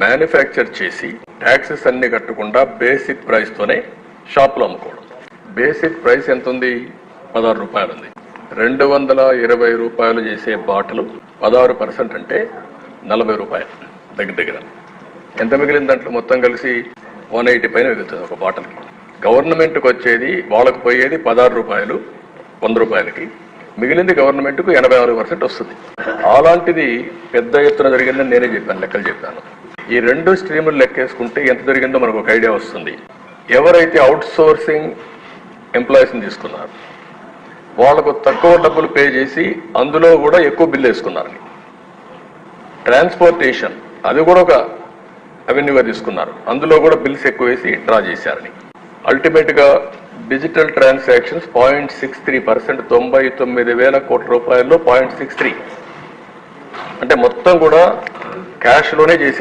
Manufacture చేసి taxes అన్ని కట్టకుండా బేసిక్ ప్రైస్ తోనే షాప్లో అమ్ముకోవడం. బేసిక్ ప్రైస్ ఎంత ఉంది? 16 రూపాయలు ఉంది. 220 రూపాయలు చేసే బాటిల్ 16% అంటే 40 రూపాయలు దగ్గర. ఎంత మిగిలిన దాంట్లో మొత్తం కలిసి 180 పైన మిగులుతుంది ఒక బాటిల్కి. గవర్నమెంట్కి వచ్చేది, వాళ్ళకు పోయేది 16 రూపాయలు 100 రూపాయలకి, మిగిలింది గవర్నమెంట్కు 86% వస్తుంది. అలాంటిది పెద్ద ఎత్తున జరిగిందని నేనే చెప్పాను, లెక్కలు చెప్పాను. ఈ 2 స్ట్రీములు లెక్కేసుకుంటే ఎంత జరిగిందో మనకు ఒక ఐడియా వస్తుంది. ఎవరైతే అవుట్ సోర్సింగ్ ఎంప్లాయీస్ని తీసుకున్నారు వాళ్లకు తక్కువ డబ్బులు పే చేసి అందులో కూడా ఎక్కువ బిల్లు వేసుకున్నారని. ట్రాన్స్పోర్టేషన్ అది కూడా ఒక అవెన్యూగా తీసుకున్నారు, అందులో కూడా బిల్స్ ఎక్కువ వేసి డ్రా చేశారని. అల్టిమేట్ గా డిజిటల్ ట్రాన్సాక్షన్స్ 0.63%, 99,000 కోట్ల రూపాయల్లో 0.63, అంటే మొత్తం కూడా క్యాష్ లోనే చేశారు.